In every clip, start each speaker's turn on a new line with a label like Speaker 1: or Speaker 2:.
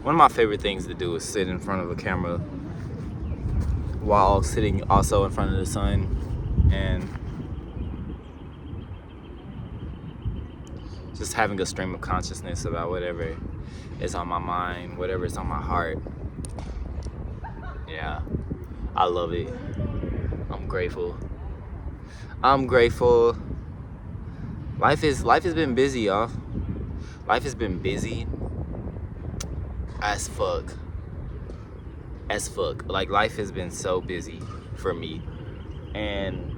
Speaker 1: One of my favorite things to do is sit in front of a camera while sitting also in front of the sun and just having a stream of consciousness about whatever is on my mind, whatever is on my heart. Yeah, I love it. I'm grateful. Life has been busy, y'all. Life has been busy as fuck. Like, life has been so busy for me, and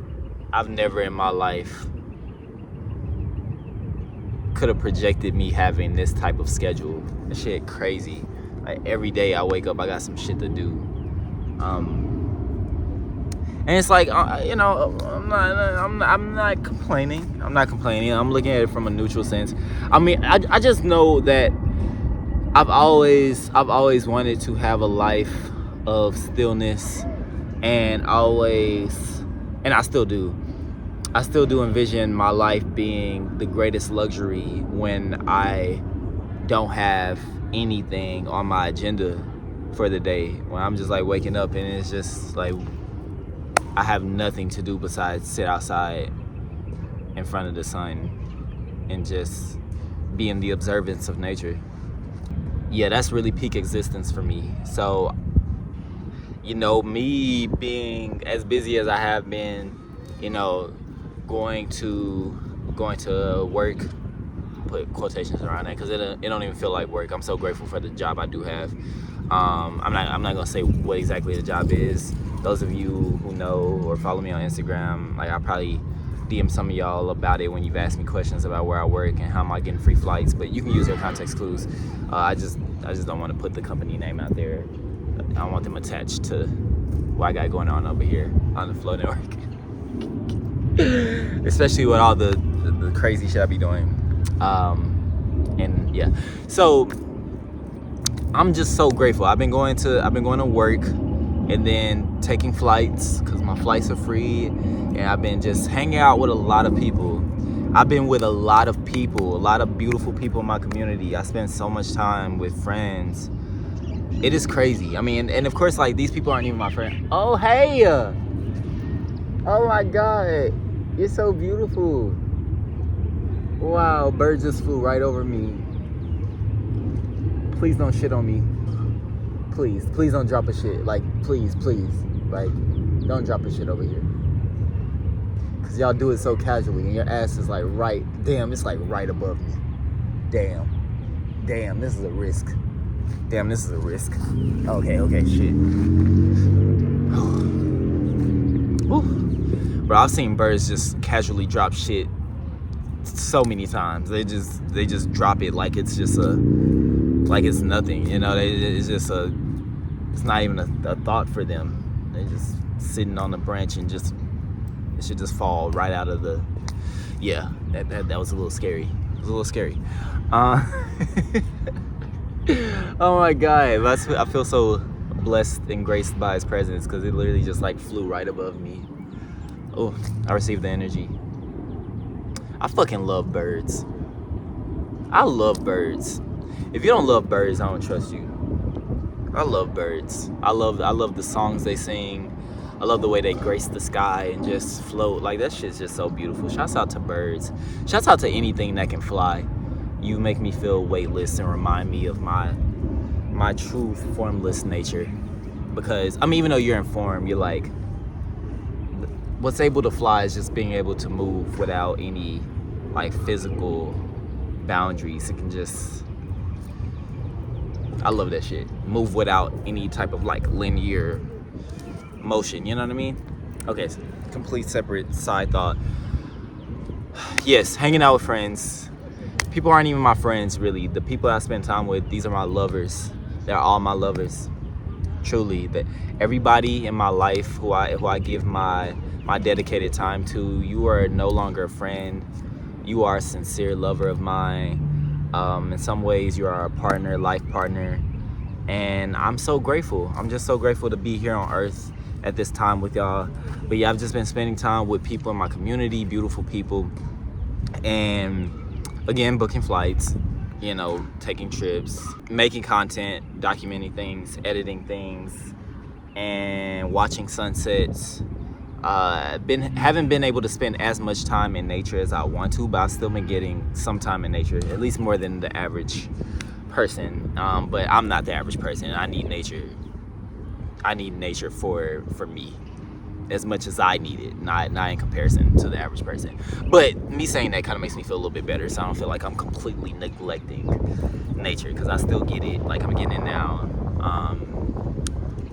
Speaker 1: I've never in my life could have projected me having this type of schedule. That shit crazy. Like, every day I wake up, I got some shit to do. And it's like, I'm not complaining. I'm looking at it from a neutral sense. I mean, I just know that I've always wanted to have a life of stillness, and I still do envision my life being the greatest luxury when I don't have anything on my agenda for the day, when I'm just like waking up and it's just like I have nothing to do besides sit outside in front of the sun and just be in the observance of nature. Yeah, that's really peak existence for me. So, me being as busy as I have been, going to work, put quotations around that because it don't even feel like work. I'm so grateful for the job I do have. I'm not gonna say what exactly the job is. Those of you who know or follow me on Instagram, like, I probably DM some of y'all about it when you've asked me questions about where I work and how am I getting free flights, but you can use your context clues. I just don't want to put the company name out there. I don't want them attached to what I got going on over here on the Flow Network. Especially with all the crazy shit I be doing. And yeah. So I'm just so grateful. I've been going to work and then taking flights because my flights are free, and I've been just hanging out with a lot of people. I've been with a lot of people, a lot of beautiful people in my community. I spend so much time with friends. It is crazy. I mean, and of course, like, these people aren't even my friends. Oh, hey! Oh my God, you're so beautiful. Wow, bird just flew right over me. Please don't shit on me. Please don't drop a shit. Like, please. Like, don't drop a shit over here. Cause y'all do it so casually and your ass is like right, damn, it's like right above me. Damn, this is a risk. Okay, shit. But I've seen birds just casually drop shit so many times. They just drop it like it's just like it's nothing, it's not even a thought for them. They just sitting on the branch and it should just fall right out of the, yeah, that was a little scary. Oh my God, I feel so blessed and graced by his presence because it literally just like flew right above me. Oh, I received the energy. I fucking love birds. I love birds. If you don't love birds, I don't trust you. I love birds. I love the songs they sing. I love the way they grace the sky and just float. Like, that shit's just so beautiful. Shouts out to birds. Shouts out to anything that can fly. You make me feel weightless and remind me of my true formless nature. Because, I mean, even though you're in form, you're like, what's able to fly is just being able to move without any, like, physical boundaries. It can just, I love that shit. Move without any type of, like, linear motion, you know what I mean? Okay, so complete separate side thought. Yes, hanging out with friends. People aren't even my friends, really. The people I spend time with, these are my lovers. They're all my lovers. Truly, that everybody in my life who I give my dedicated time to, you are no longer a friend. You are a sincere lover of mine. In some ways, you are a partner, life partner. And I'm so grateful. I'm just so grateful to be here on earth at this time with y'all. But yeah, I've just been spending time with people in my community, beautiful people. And again, booking flights, you know, taking trips, making content, documenting things, editing things, and watching sunsets. Haven't been able to spend as much time in nature as I want to, but I've still been getting some time in nature, at least more than the average person. But I'm not the average person. I need nature. I need nature for me as much as I need it, not in comparison to the average person. But me saying that kind of makes me feel a little bit better, so I don't feel like I'm completely neglecting nature, because I still get it, like I'm getting it now.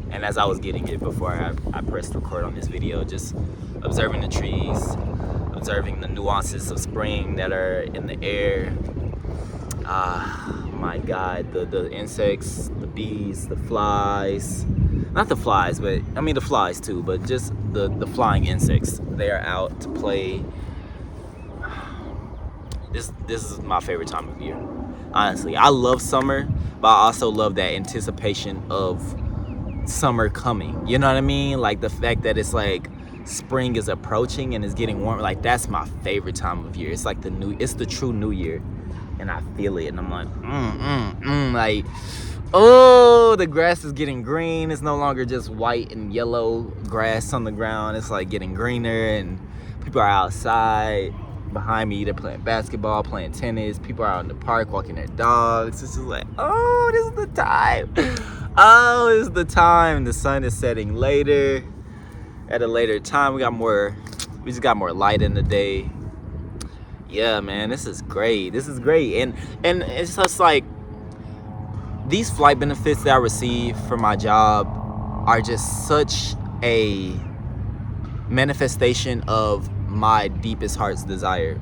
Speaker 1: And as I was getting it before I pressed record on this video, just observing the trees, observing the nuances of spring that are in the air. My God, the insects, the bees, the flies. Not the flies, but I mean the flies too, but just the flying insects. They are out to play. This is my favorite time of year. Honestly, I love summer, but I also love that anticipation of summer coming. You know what I mean? Like the fact that it's like spring is approaching and it's getting warm. Like that's my favorite time of year. It's like it's the true new year, and I feel it, and I'm like, like, oh, the grass is getting green. It's no longer just white and yellow grass on the ground. It's like getting greener, and people are outside behind me. They're playing basketball, playing tennis. People are out in the park walking their dogs. It's just like, oh, this is the time. Oh, this is the time. The sun is setting later. At a later time, we just got more light in the day. Yeah, man, this is great. This is great. And it's just like, these flight benefits that I receive from my job are just such a manifestation of my deepest heart's desire.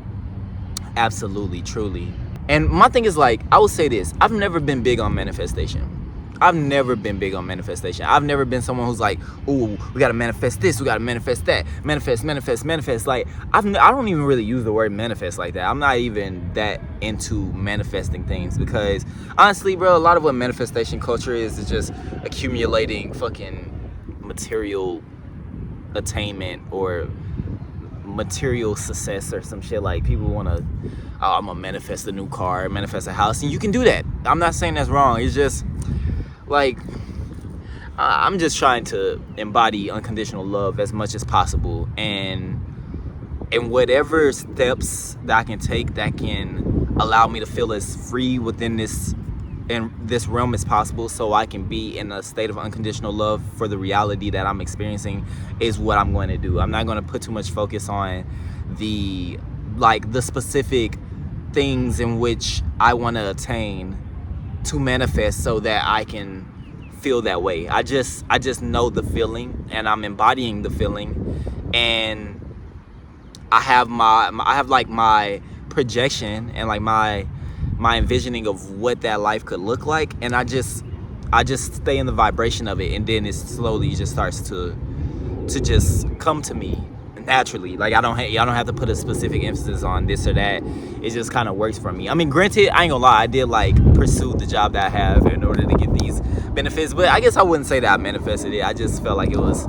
Speaker 1: Absolutely, truly. And my thing is, like, I will say this, I've never been big on manifestation. I've never been big on manifestation. I've never been someone who's like, ooh, we gotta manifest this, we gotta manifest that, manifest. Like, I don't even really use the word manifest like that. I'm not even that into manifesting things, because honestly, bro, a lot of what manifestation culture is just accumulating fucking material attainment or material success or some shit. Like, people want to, oh, I'm gonna manifest a new car, manifest a house, and you can do that. I'm not saying that's wrong. It's just like, I'm just trying to embody unconditional love as much as possible, and whatever steps that I can take that can allow me to feel as free within this realm as possible, so I can be in a state of unconditional love for the reality that I'm experiencing, is what I'm going to do. I'm not going to put too much focus on the specific things in which I want to attain to manifest so that I can feel that way. I just know the feeling, and I'm embodying the feeling, and I have my projection and like my envisioning of what that life could look like, and I just stay in the vibration of it, and then it slowly just starts to just come to me naturally. Like, I don't have to put a specific emphasis on this or that. It just kind of works for me. I mean, granted, I ain't gonna lie, I did like pursue the job that I have in order to get these benefits, but I guess I wouldn't say that I manifested it. I just felt like it was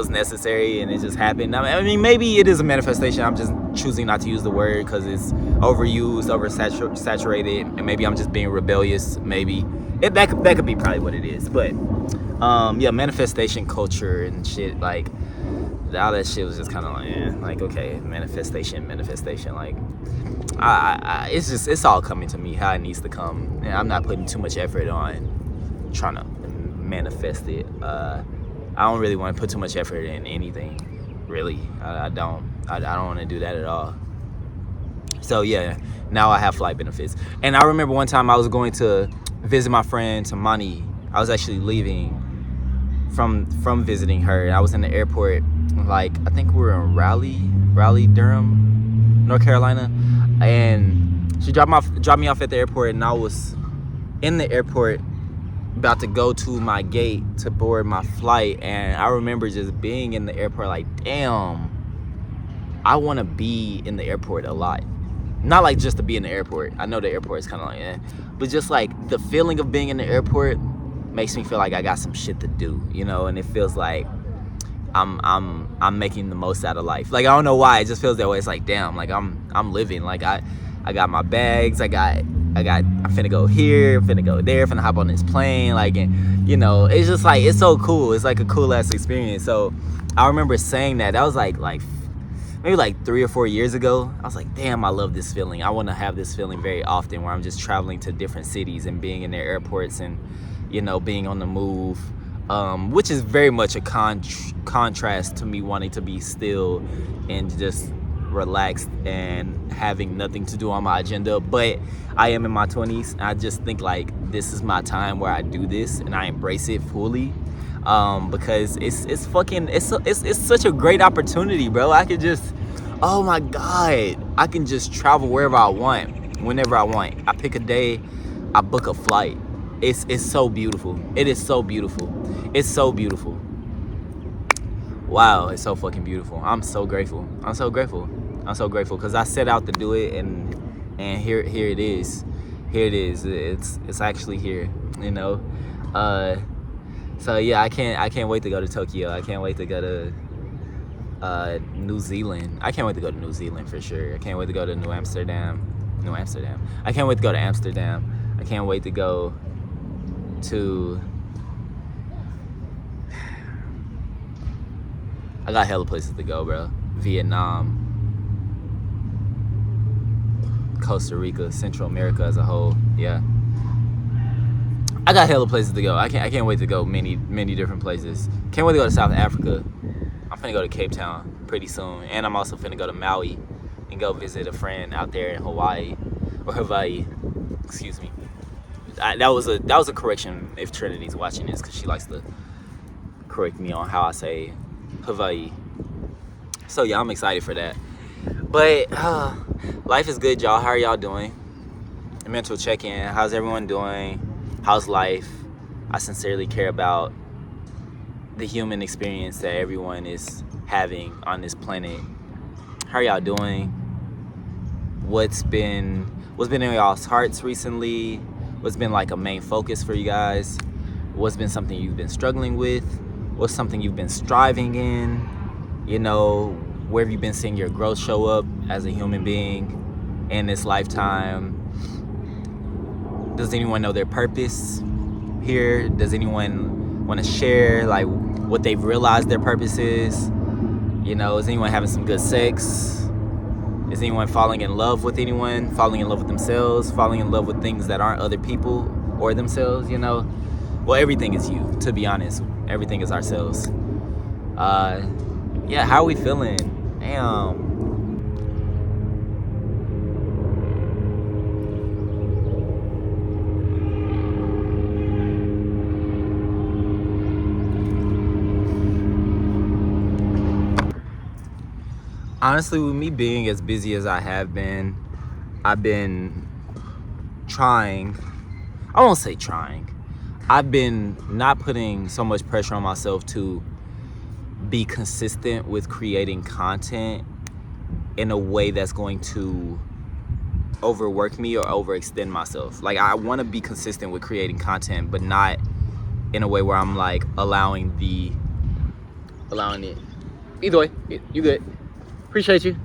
Speaker 1: necessary, and it just happened. I mean, maybe it is a manifestation. I'm just choosing not to use the word because it's overused, oversaturated, and maybe I'm just being rebellious. Maybe that could be probably what it is. But yeah, manifestation culture and shit, like, all that shit was just kind of like, like, okay, manifestation. Like, it's all coming to me how it needs to come, and I'm not putting too much effort on trying to manifest it. I don't really want to put too much effort in anything, really. I don't want to do that at all. So yeah, now I have flight benefits. And I remember one time I was going to visit my friend Tamani. I was actually leaving from visiting her. I was in the airport, like, I think we were in Raleigh, Durham, North Carolina, and she dropped me off at the airport, and I was in the airport about to go to my gate to board my flight, and I remember just being in the airport like, damn, I want to be in the airport a lot. Not like just to be in the airport. I know the airport is kind of like, but just like the feeling of being in the airport makes me feel like I got some shit to do, you know, and it feels like I'm making the most out of life. Like, I don't know why, it just feels that way. It's like, damn, like I'm living. Like, I I got my bags. I'm finna go here, finna go there, finna hop on this plane. Like, and, you know, it's just like, it's so cool. It's like a cool ass experience. So I remember saying that. That was like maybe like 3 or 4 years ago. I was like, damn, I love this feeling. I want to have this feeling very often, where I'm just traveling to different cities and being in their airports and, you know, being on the move, which is very much a contrast to me wanting to be still and just relaxed and having nothing to do on my agenda. But I am in my 20s. I just think like this is my time where I do this and I embrace it fully. Because it's such a great opportunity, bro. I could just, oh my God, I can just travel wherever I want, whenever I want. I pick a day, I book a flight. It's so beautiful. It is so beautiful. It's so beautiful. Wow, it's so fucking beautiful. I'm so grateful. I'm so grateful because I set out to do it, and here it is. Here it is. It's actually here, you know. So yeah, I can't wait to go to Tokyo. I can't wait to go to New Zealand. I can't wait to go to New Zealand for sure. I can't wait to go to New Amsterdam. I can't wait to go to Amsterdam. I can't wait to go to, I got hella places to go, bro. Vietnam, Costa Rica, Central America as a whole. Yeah, I got hella places to go. I can't wait to go many different places. Can't wait to go to South Africa. I'm finna go to Cape Town pretty soon, and I'm also finna go to Maui and go visit a friend out there in Hawaii. Excuse me. That was a correction if Trinity's watching this, because she likes to correct me on how I say Hawaii. So yeah, I'm excited for that. But life is good, y'all. How are y'all doing? A mental check-in. How's everyone doing? How's life? I sincerely care about the human experience that everyone is having on this planet. How are y'all doing? What's been in y'all's hearts recently? What's been like a main focus for you guys? What's been something you've been struggling with? What's something you've been striving in? You know, where have you been seeing your growth show up as a human being in this lifetime? Does anyone know their purpose here? Does anyone want to share like what they've realized their purpose is? You know, is anyone having some good sex? Is anyone falling in love with anyone? Falling in love with themselves? Falling in love with things that aren't other people or themselves, you know? Well, everything is you, to be honest. Everything is ourselves. Yeah, how are we feeling? Damn. Honestly, with me being as busy as I have been, I've been trying. I won't say trying. I've been not putting so much pressure on myself to be consistent with creating content in a way that's going to overwork me or overextend myself. Like, I want to be consistent with creating content, but not in a way where I'm like allowing it. Either way, you good. Appreciate you.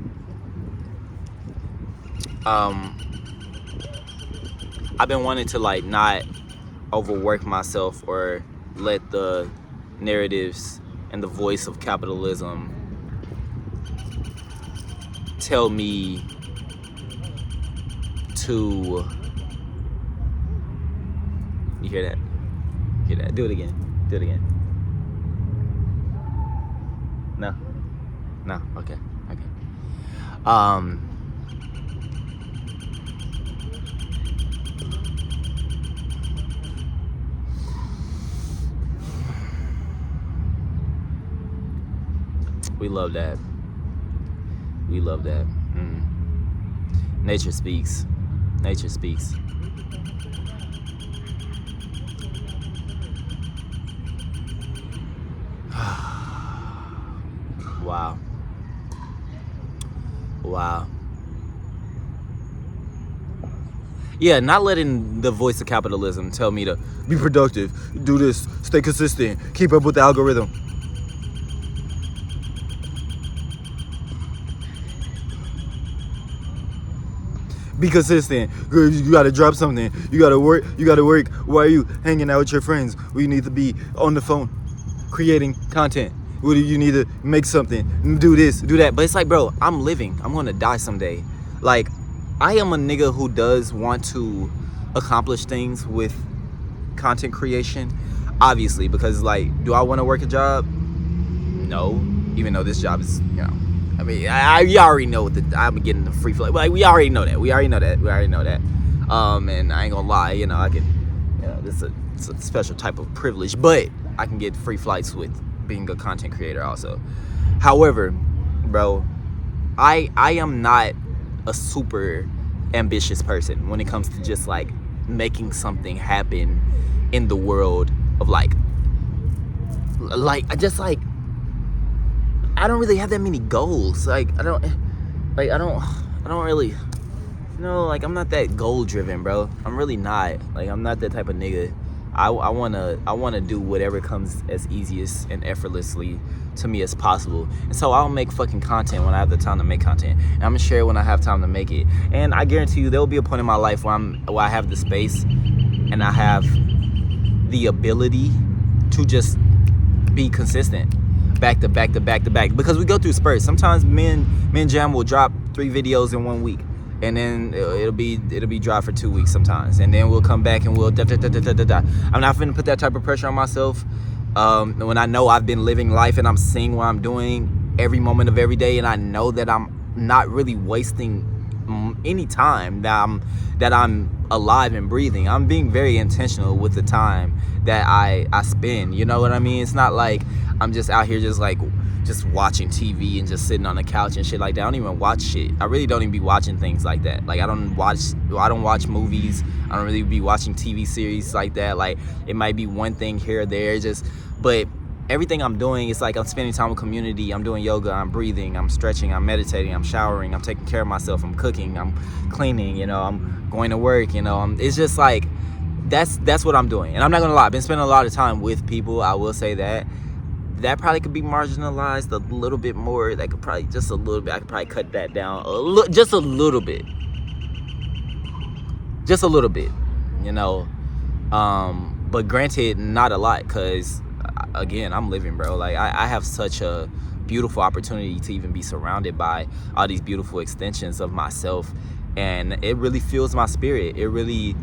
Speaker 1: I've been wanting to like not overwork myself or let the narratives and the voice of capitalism tell me to, you hear that? Hear that? Do it again. No, okay. We love that. Nature speaks. Wow. Yeah, not letting the voice of capitalism tell me to be productive, do this, stay consistent, keep up with the algorithm. Be consistent. You gotta drop something. You gotta work. Why are you hanging out with your friends? We need to be on the phone creating content. You need to make something, do this, do that. But it's like, bro, I'm living. I'm gonna die someday. Like, I am a nigga who does want to accomplish things with content creation, obviously, because like, do I want to work a job? No, even though this job is, you know, I mean, you already know that I'm getting the free flight. Like, we already know that. And I ain't gonna lie, you know, I can, you know, it's a special type of privilege, but I can get free flights with being a content creator also. However, bro, I am not a super ambitious person when it comes to just like making something happen in the world of like I just like, I don't really have that many goals. Like I don't really, you know, like I'm not that goal driven, bro. I'm really not. Like I'm not that type of nigga. I wanna do whatever comes as easiest and effortlessly to me as possible. And so I'll make fucking content when I have the time to make content. And I'm gonna share it when I have time to make it. And I guarantee you there will be a point in my life where I have the space and I have the ability to just be consistent. Back to back. Because we go through spurts. Sometimes MyJam will drop 3 videos in 1 week. And then it'll be dry for 2 weeks sometimes, and then we'll come back and we'll I'm not finna put that type of pressure on myself when I know I've been living life and I'm seeing what I'm doing every moment of every day, and I know that I'm not really wasting any time that I'm alive and breathing. I'm being very intentional with the time that I spend, you know what I mean? It's not like I'm just out here just watching TV and just sitting on the couch and shit like that. I don't even watch shit. I really don't even be watching things like that. Like I don't watch movies. I don't really be watching TV series like that. Like it might be one thing here or there, but everything I'm doing is like I'm spending time with community. I'm doing yoga, I'm breathing, I'm stretching, I'm meditating, I'm showering, I'm taking care of myself, I'm cooking, I'm cleaning, you know, I'm going to work, you know. It's just like that's what I'm doing. And I'm not gonna lie, I've been spending a lot of time with people. I will say that probably could be marginalized a little bit more. That could probably just a little bit. I could probably cut that down just a little bit, you know. But granted, not a lot, because again, I'm living, bro. Like I have such a beautiful opportunity to even be surrounded by all these beautiful extensions of myself, and it really fuels my spirit. It really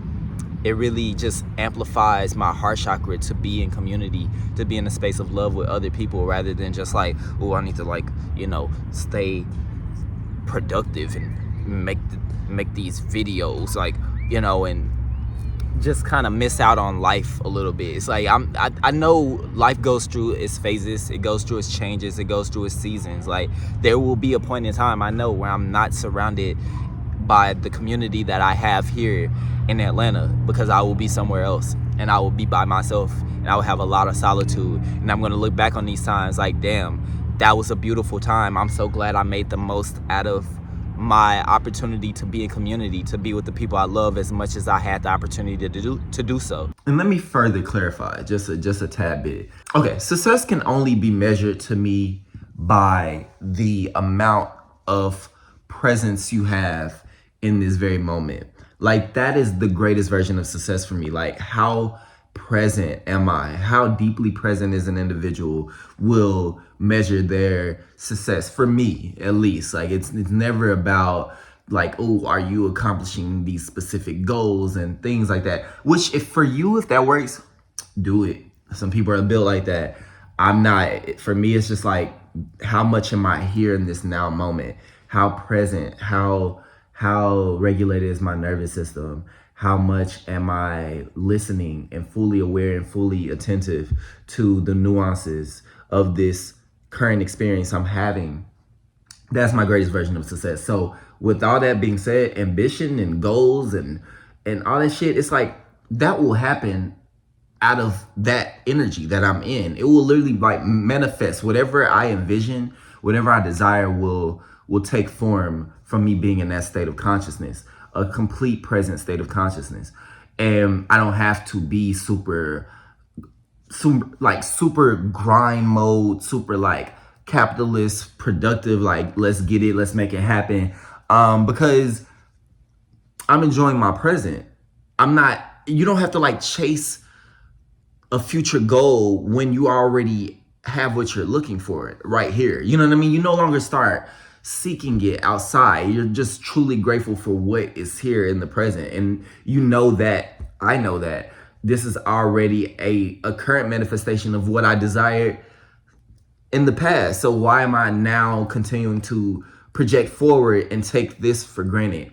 Speaker 1: just amplifies my heart chakra to be in community, to be in a space of love with other people, rather than just like, oh, I need to, like, you know, stay productive and make these videos, like, you know, and just kind of miss out on life a little bit. It's like I know life goes through its phases, it goes through its changes, it goes through its seasons. Like there will be a point in time, I know, where I'm not surrounded by the community that I have here in Atlanta, because I will be somewhere else and I will be by myself and I will have a lot of solitude, and I'm going to look back on these times like, damn, that was a beautiful time. I'm so glad I made the most out of my opportunity to be in community, to be with the people I love as much as I had the opportunity to do so. And let me further clarify just a tad bit. Okay, success can only be measured to me by the amount of presence you have in this very moment. Like that is the greatest version of success for me. Like how present am I? How deeply present is an individual will measure their success, for me at least. Like it's never about like, oh, are you accomplishing these specific goals and things like that? Which if that works, do it. Some people are built like that. I'm not. For me, it's just like, how much am I here in this now moment? How present, how regulated is my nervous system? How much am I listening and fully aware and fully attentive to the nuances of this current experience I'm having? That's my greatest version of success. So with all that being said, ambition and goals and all that shit, it's like that will happen out of that energy that I'm in. It will literally like manifest. Whatever I envision, whatever I desire will take form from me being in that state of consciousness, a complete present state of consciousness. And I don't have to be super grind mode, super like capitalist, productive, like let's get it, let's make it happen. Because
Speaker 2: I'm enjoying my present. I'm not, you don't have to like chase a future goal when you already have what you're looking for right here. You know what I mean? You no longer start seeking it outside. You're just truly grateful for what is here in the present. And you know that, I know that this is already a current manifestation of what I desired in the past. So why am I now continuing to project forward and take this for granted?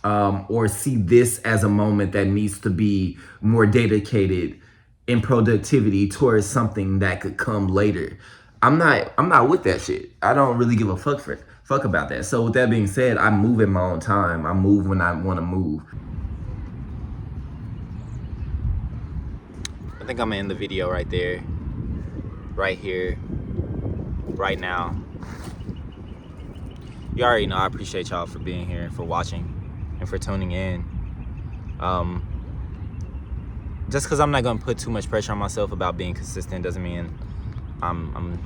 Speaker 2: Or see this as a moment that needs to be more dedicated in productivity towards something that could come later. I'm not with that shit. I don't really give a fuck about that. So with that being said, I move in my own time. I move when I want to move.
Speaker 1: I think I'm gonna end the video right there, right here, right now. You already know I appreciate y'all for being here and for watching and for tuning in. Just because I'm not gonna put too much pressure on myself about being consistent doesn't mean I'm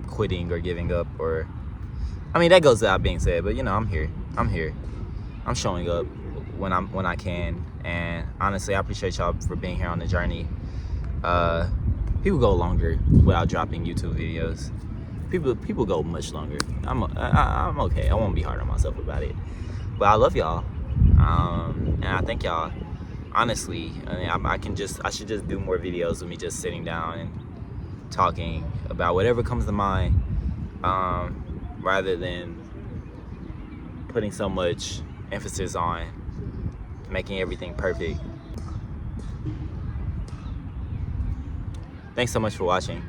Speaker 1: quitting or giving up, or I mean that goes without being said, but you know, I'm here. I'm showing up when I can, and honestly I appreciate y'all for being here on the journey. People go longer without dropping YouTube videos. People go much longer. I'm okay. I won't be hard on myself about it. But I love y'all, and I thank y'all. Honestly, I mean, I should just do more videos of me just sitting down and talking about whatever comes to mind, rather than putting so much emphasis on making everything perfect. Thanks so much for watching.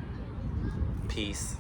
Speaker 1: Peace.